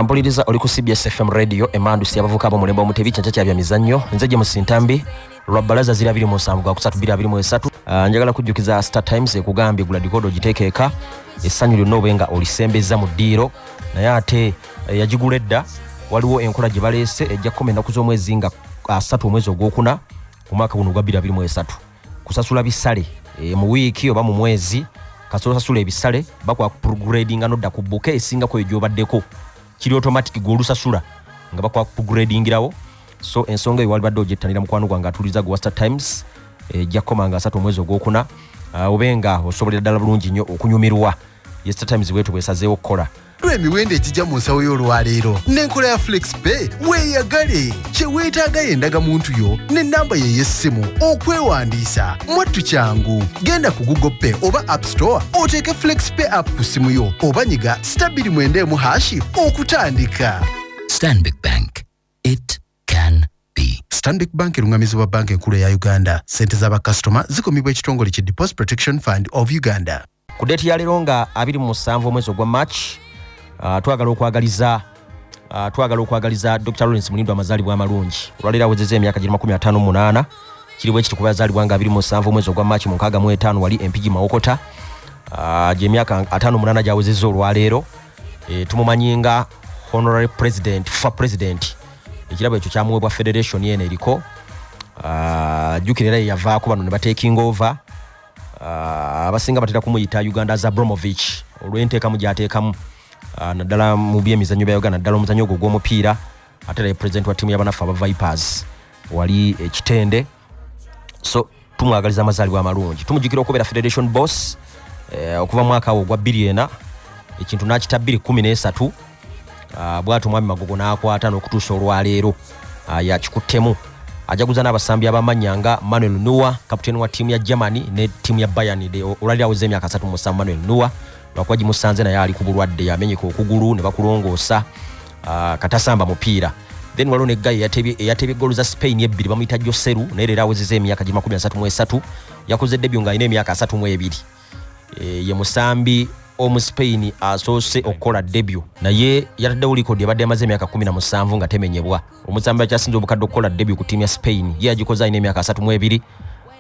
Mpuliriza oli ku CBS FM radio emandu si abavuka abo mulembo omutebi Kyankya Kyamizanyo nze je mu Ntambi Lwabbalaza 227 gwa 323 njagala kujjukiza Star Times ekugambye gula dikodo gitekeeka essanyu lyonna obenga olisembeza mu ddiiro naye ate yagiguledda waliwo enkola gye baleese ejja kukoma ennaku z'omwezi nga 3 omwezi ogwokuna ku mwaka guno gwa 2023 kusasula bisale mu wiiki oba mu mwezi kasasula ebisale bakwa upgrading anodda ku buke esinga ko ejobaddeko kiri automatic golusasula nga bakwa upgradingirawo so ensonga eyo walibadde ojettanira mukwano gwange atuliza ku Star Times ejja kukoma nga 3 omwezi ogwokuna obenga osobolera ddala bulungi nnyo okunyumirwa Star Times bwetu bwesazeewo okukola emiwendo ekijja mu nsawo y'olwaleero n'enkola ya FlexPay weeyagale kye weetaaga yendaga muntu yo n'ennamba ye y'essimu okwewandiisa mwattu kyangu genda ku Google Pay oba App Store oteeke FlexPay app ku simu yo oba nyiga *291# okutandika. Stanbic Bank, it can be. Stanbic Bank erungamizibwa banka enkulu ya Uganda. Ssente z'abakasitoma zikumibwa ekitongole ki Deposit Protection Fund of Uganda. Ku ddeeti ya leero nga 27 omwezi ogwa March twagala okwagaliza Dr. Lawrence Mulindo amazaalibwa amalungi olwaleero awezezza emyaka 58 kiriwo ekiti kuba yazaalibwa nga 27 omwezi ogwa March mu 65 wali empigi Mawokota gy'emyaka 58 gy'awezezza olwaleero tumumanyi nga honorary president president ekirabo ekyo kyamuweebwa federation yene eriko jjukira era yavaako bano ne bateking over abasinga batera kumuyita Uganda Zabramovich olw'enteekamu gy'ateekamu naddala mu byemizannyo bya Uganda naddala omuzannyo ogwo gw'omupiira ate era president wa ttiimu y'abanafu aba Vipers wali ekitende so tumwagaliza amazaalibwa amalungi tumujjukira okubeera federation boss okuva mwaka awo ogwa 2000 ekintu n'akita 2013 bw'atyo mwami Magogo n'akwata n'okutuusa olwaleero yakikuttemu ajaguza n'abasambi abamanya nga Manuel Neuer kapiteni wa ttiimu ya Germany ne ttiimu ya Bayern olwali aweze emyaka 3 Manuel Neuer lwakuba gimusanze naye ali ku bulwadde yamenyeka okugulu ne bakulongoosa katasamba mupiira then waliwo ne guy eyatebye goolu za Spain ebbiri bamuyita Joseru naye leero awezezza emyaka 33 yakoze debut nga alina emyaka 32 ye musambi omu Spain asoose okukola debut naye yataddewo likodi yabadde amaze emyaka 17 nga temenyebwa omusambi akyasinze obukadde okukola debut ku ttiimu ya Spain ye agikoze alina emyaka 32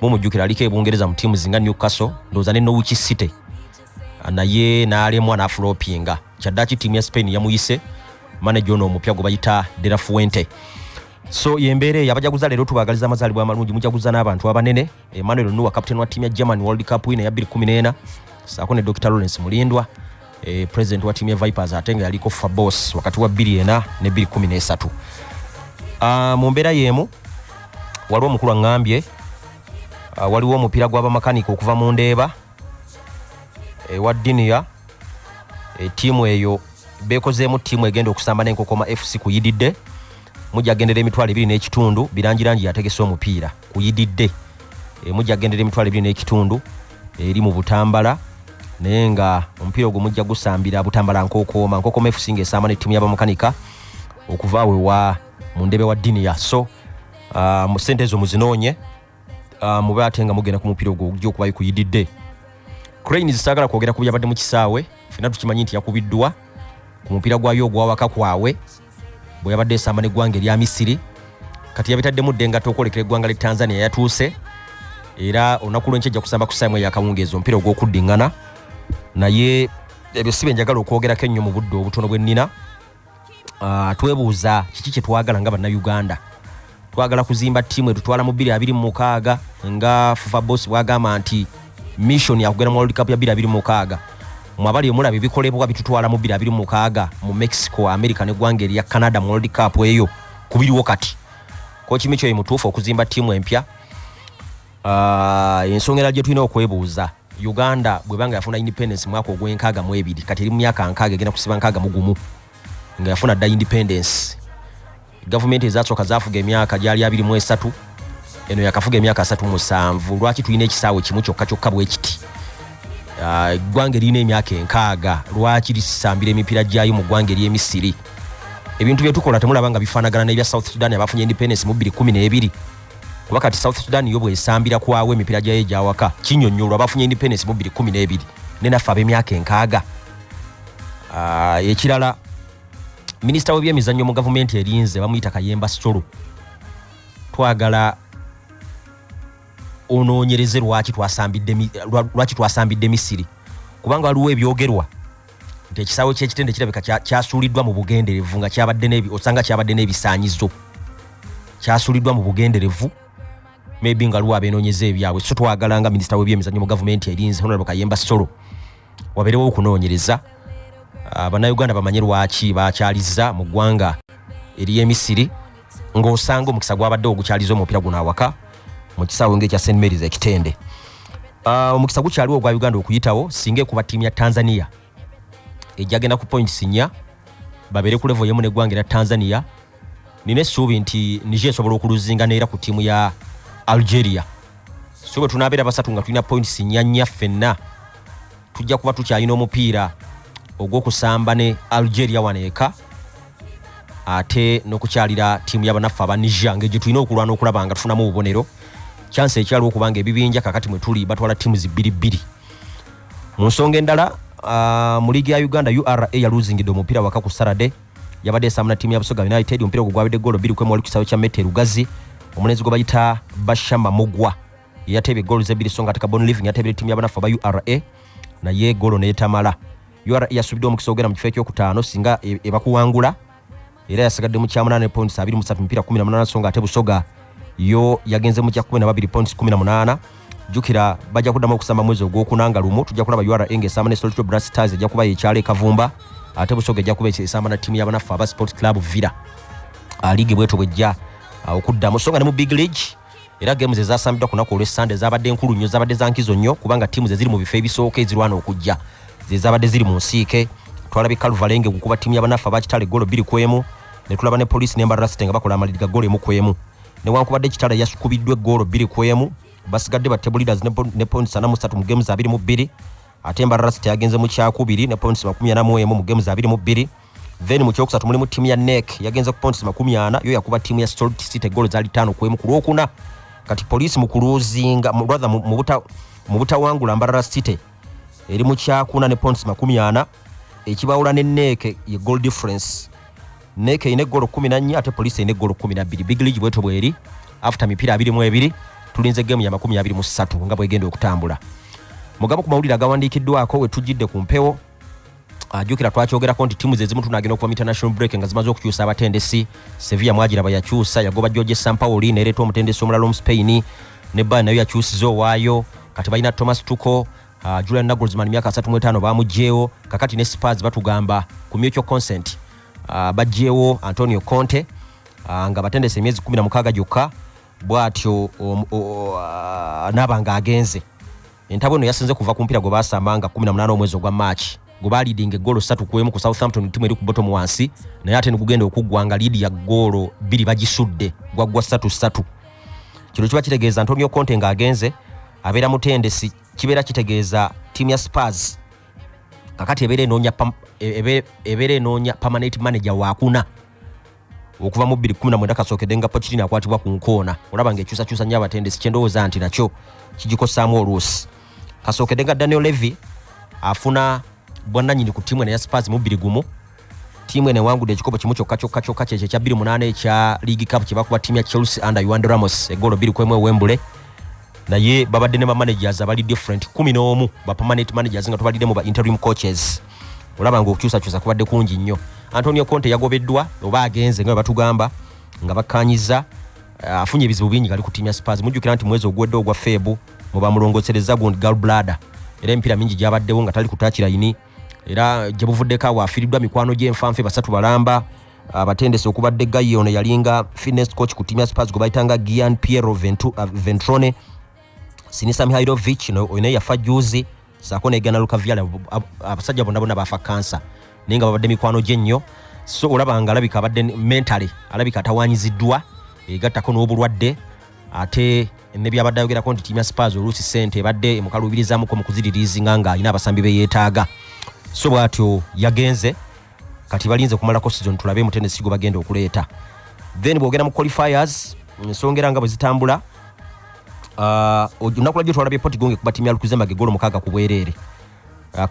mumujjukira aliko ebungereza mu ttiimu zinga Newcastle ndowooza ne Norwich City naye n'alemwa n'afulopinga kyaddaki ttiimu ya Spain yamuyise manager ono omupya gwe bayita De La Fuente so yembeera yabajaguza leero tubagaliza amazaalibwa amalungi mujaguza n'abantu abanene Emmanuel Neuer kapiteni wa ttiimu ya Germany World Cup winner ya 2014 saako ne Dr. Lawrence Mulindwa president wa ttiimu ya Vipers ate nga yaliko Fabos wakati wa 2004 ne 2013 mu mbeera y'emu waliwo omukulu aŋŋambye waliwo omupiira gw'abamakanika okuva mu Ndeeba wa Dinia tiimu eyo bekozeemu tiimu egenda okusamba n'enkokoma FC kuyididde mujja gendera emitwalo 2.5 birangirangi yategese omupiira kuyididde mujja gendera emitwalo 2.5 eri mu Butambala naye nga omupiira ogwo mujja gusambira Butambala nkokoma FC ng'esamba ne tiimu y'abamakanika okuva awe wa mu Ndebe wa Dinia so mu ssente ezo muzinoonye mube ate nga mugenda ku mupiira ogwo ogujja okuba kuyididde Crane zisagala kwogera ku byabadde mu kisaawe fina tukimanyi nti yakubiddwa ku mupiira gwayo ogwawaka kwawe bwe yabadde esamba n'eggwanga erya Misiri kati yabitaddemu ddengato okwolekera eggwanga lya Tanzania yatuuse era olunaku lw'enkya kusamba ku ssaawa eyakawungeezi omupiira ogw'okuddiŋŋana naye ebyo si bye njagala okwogerako ennyo mu budde obutono bwe nnina twebuuza kiki kye twagala nga bannayuganda twagala kuzimba ttiimu etutwala mu 2026 nga FIFA boss bwagamba nti mission ya kugenda mu World Cup ya 2026 mwabali omulaba ebikolebwa bitutwala mu 2026 mu Mexico America ne gwanga eri ya Canada mu World Cup eyo kubiriwo kati kochi micho emutuufu okuzimba ttiimu empya ensongera gye tulina okwebuuza Uganda bwe banga yafuna independence mwaka ogw'enkaaga mu ebiri kati eri mu myaka nkaaga egenda kusiba nkaaga mu gumu nga yafuna dda independence government ezasooka zaafuga emyaka gyali 23 eno yakafuga emyaka 37 lwaki tulina ekisaawe kimu kyokka bwe kiti eggwanga erina emyaka enkaaga lwaki lisambira emipiira gyayo mu ggwanga ery'Emisiri ebintu bye tukola temulaba nga bifaanagana n'ebya South Sudan abafunye independence mu 2012 kuba kati South Sudan yo bw'esambira kwawe emipiira gyayo egyawaka kinnyonnyolwa abafunye independence mu 2012 ne naffe ab'emyaka enkaaga ekirala Minister w'ebyemizannyo mu government erinze bamuyita Kayemba Solo twagala onoonyereze lwaki twasambidde Misiri kubanga waliwo ebyogerwa nti ekisaawe ky'ekitende kirabika kyasuuliddwa mu bugenderevu nga osanga kyabadde n'ebisaanyizo kyasuuliddwa mu bugenderevu maybe nga luwa abeenoonyeza ebyabwe so twagala nga Minister w'ebyemizannyo mu government erinze Honorable Kayemba Solo wabeerewo okunoonyereza Bannayuganda bamanye lwaki bakyaliza mu ggwanga eri Misiri ng'osanga omukisa gwabadde ogukyaliza omupiira guno awaka mu kisaawe ng'ekya St Mary's ekitende. Omukisa gukyaliwo ogwa Uganda okuyitawo singa ekuba ttiimu ya Tanzania ejjagenda ku points 4 babeere ku level y'emu n'eggwanga erya Tanzania. Nina essuubi nti Niger esobola okuluzinga neera ku ttiimu ya Algeria. So bwe tunaabeera basatu nga tulina points 4 ffenna tujja kuba tukyalina omupiira ogw'okusamba ne Algeria waneeka ate n'okukyalira ttiimu y'abanaffe aba Niger ng'egye tulina okulwana okulaba nga tufunamu obubonero. Chance ekyaliwo okubanga ebibinja kakati mwe tuli batwala ttiimu zi 2-2. Mu nsonga endala mu liigi ya Uganda URA yaluzingidde omupiira waka ku Saturday yabadde esamba na ttiimu ya Busoga United omupiira ogwo gwabadde goolo 2-1 wali ku kisaawe kya Mete Lugazi. Omulenzi gwe bayita Bashama Mugwa yateebye goolo 2 so nga ate Kabon Living yateebye ttiimu y'abanaffe aba URA naye goolo n'etamala. URA yasubidde omukisa ogenda mu kifo ekyokutaano singa ebakuwangula era yasigadde mu kyamunana points 23 mpira 18 so nga ate Busoga yo yagenze mu kya 12 points 18. Jukira bajja kuddamu okusamba mwezi ogw'okunanga lumu tujja kulaba URA ng'esamba ne Soweto Black Stars ejja kuba yekyala Kavumba ate Busoga ejja kuba esamba na ttiimu y'abanaffe aba Sport Club Villa liigi bweto bwejja okuddamu so nga ne mu Big League era games ezasambiddwa ku lunaku olw'Essande zabadde nkulu nnyo zabadde za nkizo nnyo kubanga ttiimu ze ziri mu bifo ebisooka ezirwana okujja ze zabadde ziri mu nsiike. Twalabye Kalvalenge gukuba ttiimu y'abanaffe abakitale goolo 2-1 ne tulaba ne Police ne Mbarasite nga bakola amaliri ga goolo 1-1 newankubadde ekitale yasukubiddwa goolo 2-1 basigadde ba table leaders ne points 43 mu games 22 ate Mbarasite yagenze mu kyakubiri ne points 41 mu games 22. Then mu kyokusatu mulimu ttiimu ya NEC yagenze ku points 40 yo yakuba ttiimu ya Stolt City goolo zali 5-1 ku lwokuna. Kati Police mu kuluzinga mu butawangula Mbarasite eri mu kyakuna ne points 40 ekibawula ne NEC ye goal difference. NEC ine goal 14 ate Police ine goal 12. Big League bweto bweri after mipira 22 tulinze game ya 23 nga bwegenda okutambula. Mugabo ku mawulire agawandiikiddwako we tujjidde ku mpewo ajukira twakyogerako nti ttiimu ze zimu tunagenda okuba international break nga zimaze okukyusa abatendesi. Sevilla mwagiraba yakyusa yagoba George Sampaoli nereeta omutendesi omulala omu Spain ne Bayern nayo yakyusiza owaayo kati balina Thomas Tuchel Julian Nagelsmann myaka 35 bamugyewo kakati ne Spurs batugamba ku mutual consent bajjewo Antonio Conte nga batendese emyezi 16 gyokka bwatyo nabanga agenze. Entabo no yasenze kuva ku mpira gwe basambanga 18 omwezi ogwa March gwe leading goal 3-1 ku Southampton timu eri ku bottom wansi naye ate nikugenda okuggwanga lead ya goal 2 bagisudde gwagwa 3-3. Kino kiba kitegeeza Antonio Conte nga agenze abeera mutendesi kibeera kitegeeza timu ya Spurs kakati ebeera enoonya permanent manager wakuna okuva mu 2019 kasookedde nga Pochettino akwatibwa ku nkoona olaba ng'ekyusakyusa nnyo abatendesi kyendowooza nti nakyo kigikosaamu oluusi. Kasookedde nga Daniel Levy afuna bwannannyini ku ttiimu eno ya Spurs mu 2-1 ttiimu eno ewangudde ekikopo kimu kyokka kyekyo ekya 28 ekya League Cup kye bakuba ttiimu ya Chelsea under Juan Ramos eggoolo 2-1 Wembley naye babadde ne bamanagers abali different 11 ba permanent managers nga tubaliddemu ba interim coaches olaba ng'okukyusakyusa kubadde kungi nnyo. Antonio Conte yagobeddwa oba agenze nga batugamba nga bakkanyiza afunye ebizibu bingi gali ku ttiimu ya Spurs. Mujjukira nti mwezi ogwedde ogwa Febu muba mulongosereza gundi gallbladder era empira mingi gyabaddewo nga tali kutaakira yini era gye buvuddeko awo afiiriddwa mikwano gy'enfanfe basatu balamba abatendesi okubadde Gaye ono yalinga fitness coach ku ttiimu ya Spurs gwe bayitanga Gian Piero Ventrone Sinisa Mihailovic ono yafa juzi saako negana Luka Viala abasajja bonna bafa kansa nenga babadde mikwano gye nnyo so olaba nga alabika abadde mentally alabika atawanyiziddwa egattako n'obulwadde ate ne byabadde ayogerako nti ttiimu ya Spurs oluusi ssente ebadde emukaluubirizamuko mu kuziririzinga nga alina abasambi be yeetaaga so bw'atyo yagenze kati balinze kumalako season tulabe mutendesi gwe bagenda okuleeta. Then bwogera mu qualifiers ensongera nga bwe zitambula olunaku lwajjo twalabye Portugal ng'ekuba ttiimu ya Luxembourg eggoolo 6 ku bwereere.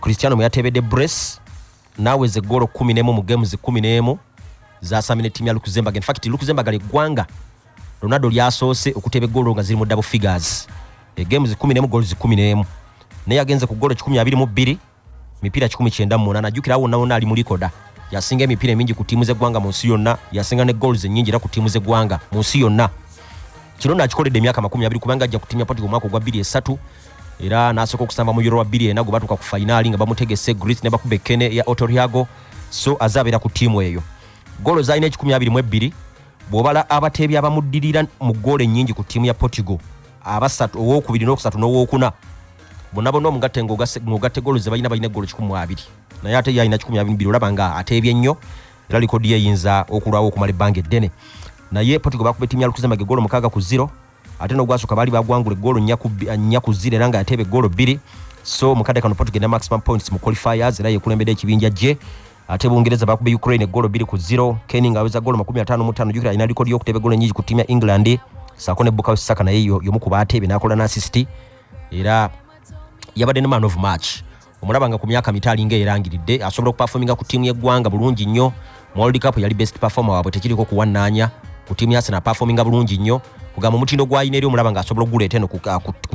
Cristiano mwe yatebedde brace naweze eggoolo 11 mu games 11 zasamine timu ya Luxembourg. In fact Luxembourg ligwanga Ronaldo lyasose okutebe goal nga ziri mu double figures. Games 11 goals 11. Naye agenze ku goal 12 mipira 19 najukira awo nawo ali mu likoda. Yasinga emipira mingi ku timu ze gwanga mu nsi yonna, yasinga ne goals nyingi era ku timu ze gwanga mu nsi yonna. Kino nakikoledde emyaka 20 kubanga ajja ku timu ya Portugal mwaka gwa 2003 era nasoka okusamba mu Euro wa 2004 batuka ku finali nga bamutegese Greece ne bakube Kene ya Otoriago, so azabera ku timu eyo. Goal zaine 12 bwobala abatebi abamuddirira mu goal nyingi ku timu ya Portugal abasatu owokubiri n'okusatu n'owokuna bonabono omugatte ngogatte goal ze balina goal 12 naye ate yalina 12 olabanga atebye nnyo era likodi yeyinza okulwawo okumala ebbanga eddene. Naye Portugal bakube timu ya Luxembourg goal 6-0 ate n'ogwasooka bali bagwangule goal 4-0 era nga yatebe goal 2. So mukadde kano Portugal na maximum points mu qualifiers era yekulembedde ekibinja je. Ate Bungereza bakube Ukraine goal 2-0. Kenning aweza goal 55 jukira ina record yokutebe goal nyingi ku timu ya England. Sakone Bukayo Saka naye yomukuba atebe nakola na assist era yabadde ne man of match. Omulabanga ku myaka mitali ng'erangiridde asobola okuperforminga ku timu y'eggwanga bulungi nnyo. Mu World Cup yali best performer wabwe tekiriko kuwannanya. Ku timu ya Arsenal performinga bulungi nnyo. Kugamba mutindo gwa ine eri omulabanga asobola okuguleeta eno ku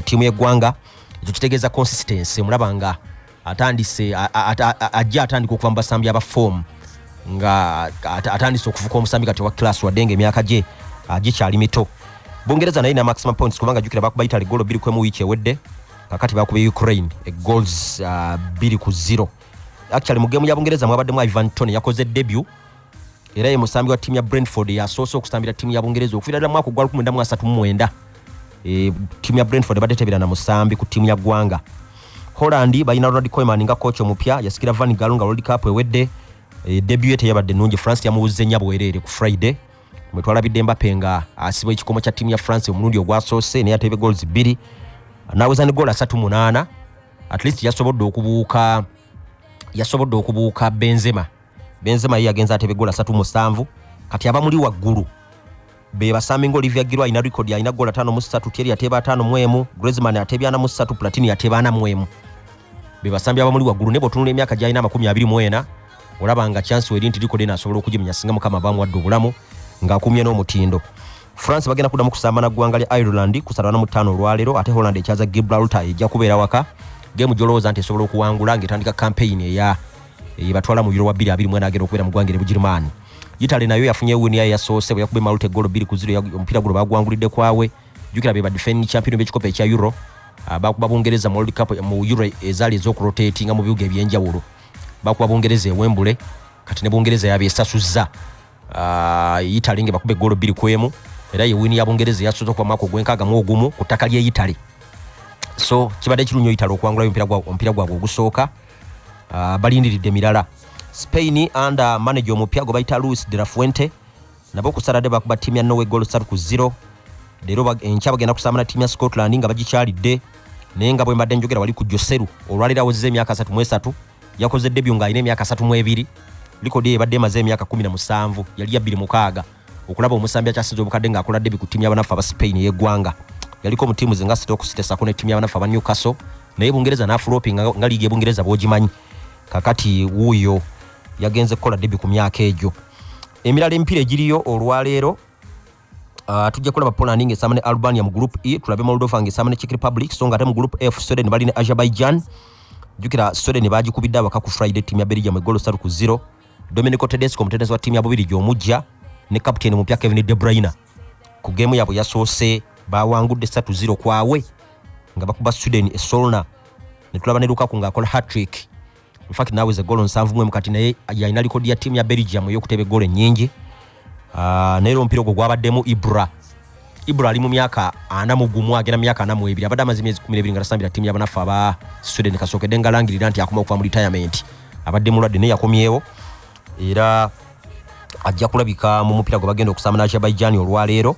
timu y'eggwanga. Ekyo kitegeeza consistency. Omulabanga atandise ajja atandika okuva mu basambi aba form nga atandise okufuka omusambi kati wa class wadde emyaka gye agikyali mito. Bungereza naye na maximum points kubanga jukira bakuba Italy goal 2 mu wiki ewedde. Kakati bakube Ukraine goals 2-0. Actually mu game ya Bungereza mwabadde mu Ivan Toney yakoze debut era ye musambi wa timu ya Brentford yasoose okusambira timu ya Bungereza okufira ddala mwaka gwa 1939. Timu ya Brentford badetebera na musambi ku timu ya gwanga. Holland balina Ronald Koeman nga coach omupya yasikira Van Gaal nga World Cup ewedde. Debut ete yabadde nnungi. France yamuwuze nnya bwerere ku Friday. Mwetwalabidde Mbappe nga asibwa ekikomo kya timu ya France omulundi ogwasoose naye atebe goals 2. Naweza ne goal 38. At least yasobodde okubuuka Benzema. Benzema yeye agenza atebe goal 37. Kati abamuli waggulu be basambi ngo Olivier Giroud ina record ya ina goal 5-3, Thierry ateba 5-1, Griezmann ateba 4-3, Platini ateba 4-1. Be basambi abamuli waggulu nebo tunula emyaka gya ina 24 olabanga chance we linti record ina asobola okujimenya singa mukama bamu wadde obulamu nga akumye n'omutindo. France bagenda kudamu kusamba na gwanga lya Ireland kusala na 5 olwalero ate Holland ekyaza Gibraltar ejja kubeera waka. Game jolowooza nti esobola okuwangula ng'etandika campaign eya batwala mu Euro wa 2021 agenda okubeera mu gwanga Bugirmaani. Italy nayo yafunye win yayo yasoose bwe yakube Malte goal 2-0 omupiira gulo bagwangulidde kwawe. Jukira be ba defending champion b'ekikopo ekya Euro bakuba Bungereza mu World Cup mu Euro ezaali ez'okurotatinga mu bibuga ebyenjawulo. Bakuba Bungereza ewembule kati ne Bungereza yabeesasuzza. Italy nge bakube goal 2-1 era ye win ya Bungereza yasoose kwa mwaka gwenkaga mu ogumu ku ttaka lya Italy. So kibadde kirunyo Italy okwangula omupiira gwabwe ogusooka. Balindiridde mirala. Spain under manager omupya go bayita Luis de la Fuente nabo kusala bakuba timu ya Norway goal 3-0. Lero enkya bagenda kusamba na timu ya Scotland nga bagikyalidde naye nga bwe mbadde njogera wali ku Joseru olwalira awezezza emyaka 33 yakoze debut nga alina emyaka 32. Likodi ebadde emaze emyaka 17 yali ya 26 okulaba omusambi akyasinze obukadde nga akola debut ku timu y'abanafu aba Spain y'eggwanga. Yaliko mu timu zenga Stoke City sako ne timu y'abanafu aba Newcastle naye Bungereza n'afuloping nga liigi y'Ebungereza bw'ogimanyi. Kakati wuuyo yagenze kola debut ku myaka egyo. Emirala empira egiriyo olwaleero tujja kulaba Poland ng'esamba ne Albania mu group E, tulabe Moldova ng'esamba ne Czech Republic, so nga ate mu group F Sweden bali ne Azerbaijan. Jukira Sweden bagikubidde abaka ku Friday timu ya Belgium mu goal 3-0. Domenico Tedesco omutetezi wa timu ya Bubirigi omujja ne captain mupya Kevin De Bruyne ku game yabo yasoose bawangudde 3-0 kwawe nga bakuba Sweden e Solna. Ne tulaba ne Lukaku ng'akola hat-trick. In fact now is a goal on 7 kati naye yalina record ya timu ya Belgium ey'okuteba goal nyingi. Naye omupiira ogwo gwabaddemu Ibra ali mu myaka 41 agenda mu myaka 42 abadde amaze emyezi 12 nga tasambira timu y'abanafu aba Sweden kasookedde nga langirira nti akoma okuva mu retirement. Abadde mulwadde naye yakomyewo era ajja kulabika mu mupiira gwe bagenda okusamba na Azerbaijan olwaleero.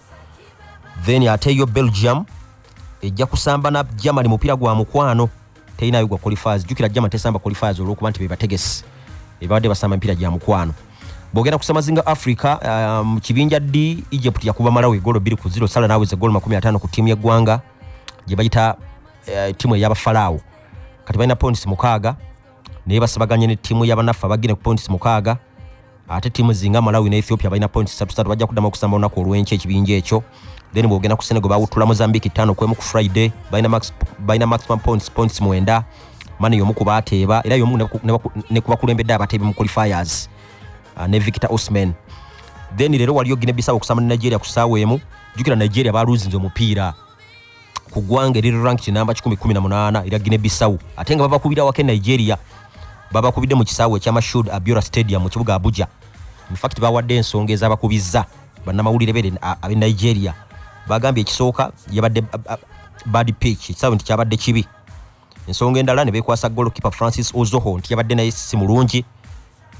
Then ate yo Belgium ejja kusamba na Germany mupiira gwa mukwano teina yugwa qualifiers. Jukira Germany tesamba qualifiers olwokuba nti be bategesi ebadde basamba mpira gya mukwano. Bogenda kusama zinga Africa mu kibinja D Egypt yakuba Malawi goal 2-0 sala nawe ze goal 50 ku timu y'eggwanga gye bayita timu y'aba Farao. Kati balina points 6 naye basabaganye ne timu y'abanafu abagine ku points 6. ate timu zinga Malawi ne Ethiopia balina points 3 bajja kudama okusamba onako olwenche ekibinja ekyo. Then bwogenda ku Senegal bawutula Mozambique 5 kwemu ku Friday balina maximum points mwenda. Mani yomu kuba ateeba era yomu ne kuba kulembedde abateebi mu qualifiers ne Victor Osimhen. Then lero waliyo Guinea-Bissau okusamba Nigeria ku ssaawa emu. Jukira Nigeria baluzinze omupiira ku ggwanga eriri ranked namba 10-18 era Guinea-Bissau ate nga babakubira wake Nigeria babakubidde mu kisaawe ekya Mashoud Abiola Stadium mu kibuga Abuja. In fact bawadde ensonga ez'abakubizza bannamawulire bere abe Nigeria bagambye ekisooka yabadde bad pitch ekisaawe nti kyabadde kibi. Ensonga endala ne bekwasa goalkeeper Francis Ozoho nti yabadde naye si mulungi.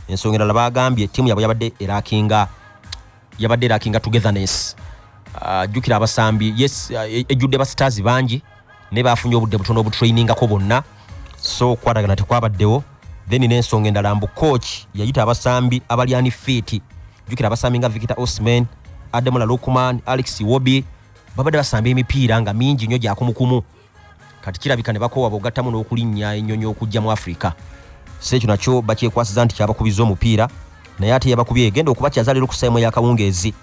Ensonga endala bagambye timu yabwe yabadde erakinga togetherness. Jukira abasambi yes ejjudde ba stars bangi ne bafunye obudde butono obutraininga ko bonna so kwatagana tekwabaddewo. Then n'ensonga endala mbu coach yayita abasambi abali ani fit. Jukira abasambi nga Victor Osimhen, Ademola Lookman, Alex Iwobi babadde basamba emipiira nga mingi nnyo gyakumukumu. Kati kirabika ne bakowa bogattamu n'okulinnya ennyonyo okujja mu Africa. Sekyo nakyo bakyekwasiza nti kyabakubiza omupiira naye ate yabakubye egenda okubakyaza leero ku ssaawa ya kawungeezi.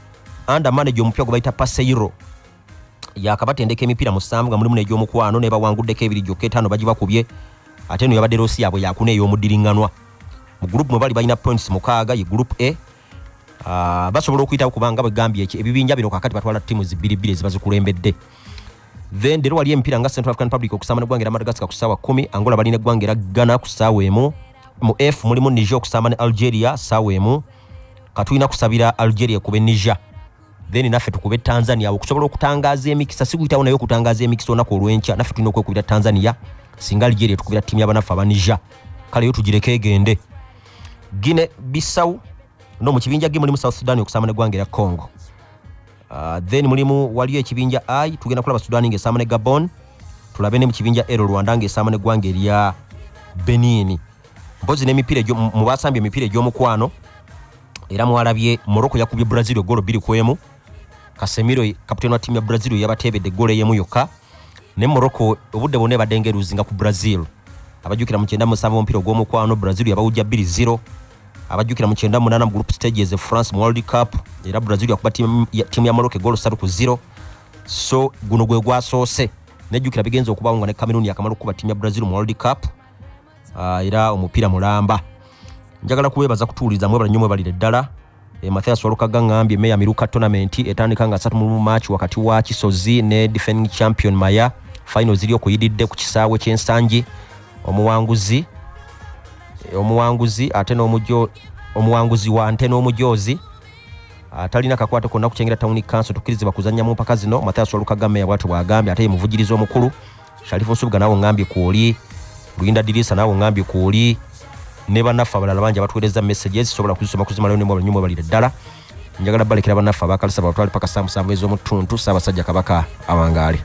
Under manager omupya gwe bayita Passeiro yakabatendeka emipiira mu ssaawa nga mulimu n'egy'omukwano ne bawanguddeko 2-5 bagibakubye. Ate no yabadde Rossi yabwe yakune ey'omuddiringanwa. Mu group mwe bali balina points 6 ye group A. Basobola okuyitawo kubanga bagambye ebibinja bino kakati batwala timu zibiribiri ezibazikulembedde. Then lero wali emipiira nga Central African Republic okusamba n'eggwanga era Madagascar ku ssaawa 10, Angola balina eggwanga era Ghana ku ssaawa emu. Mu F mulimu Niger okusamba ne Algeria ssaawa emu. Katulina kusabira Algeria kube Niger. Then naffe tukube Tanzania okusobola okutangaaza emikisa sikuyitawo nayo okutangaza emikisa onako olwenca naffe tulina okwekubira Tanzania singa Algeria tukubira timu y'abanafu aba Niger. Kale yo tugireko egende. Guinea-Bissau no mu kibinja ge mulimu South Sudan okusamba n'eggwanga era Congo. Then mulimu waliyo ekibinja I tugenda kulaba Sudan ng'esamba ne Gabon. Tulabe ne mu kibinja L Rwanda ng'esamba n'eggwanga erya Benin. Mpozi n'emipiira mu basambi emipiira egy'omukwano era mwalabye Morocco yakubye Brazil golo 2-1. Casemiro kapiteni wa timu ya Brazil yabateebedde golo eyemu yokka. Ne Morocco obudde bonna badde ruzinga ku Brazil. Abajukira mu 9 omupiira gw'omukwano Brazil yabawujja 2-0. Abajukira mu 8 mu group stages of France World Cup era Brazil yakuba timu ya Morocco golo 3-0. So guno gwe gwasoose nejjukira bigenze okubawo nga ne Cameroon yakamala okuba timu ya Brazil mu World Cup. Era omupiira mulamba. Njagala kuwebaza kutuuliza mwe balanyumwe balire ddala. Mathias Walukaga ngambye meya miruka tournament etandika nga 3 mu match wakati wa Kisozi ne defending champion Maya. Final ziri okuyididde ku kisaawe ky'ensangi. Omuwanguzi ate omuwanguzi wa ante n'omujoozi atalina kakwate konna kukyengera Town Council tukirizibwa kuzannya mu mpaka zino. Mathias Walukaga meya bw'atyo bw'agambye ate ye muvugirizi omukulu. Sharifu Nsubuga nawo ngambye kwoli. Luinda Dirisa nawo ngambye kwoli. Ne bannaffe abalala bangi abatweereza messages sobola kuzisoma kuzimalayo ne mu banyumba balire ddala. Njagala balekera bannaffe abakalisa batwale paka 7 ez'omutuntu Ssaabasajja Kabaka awangaale.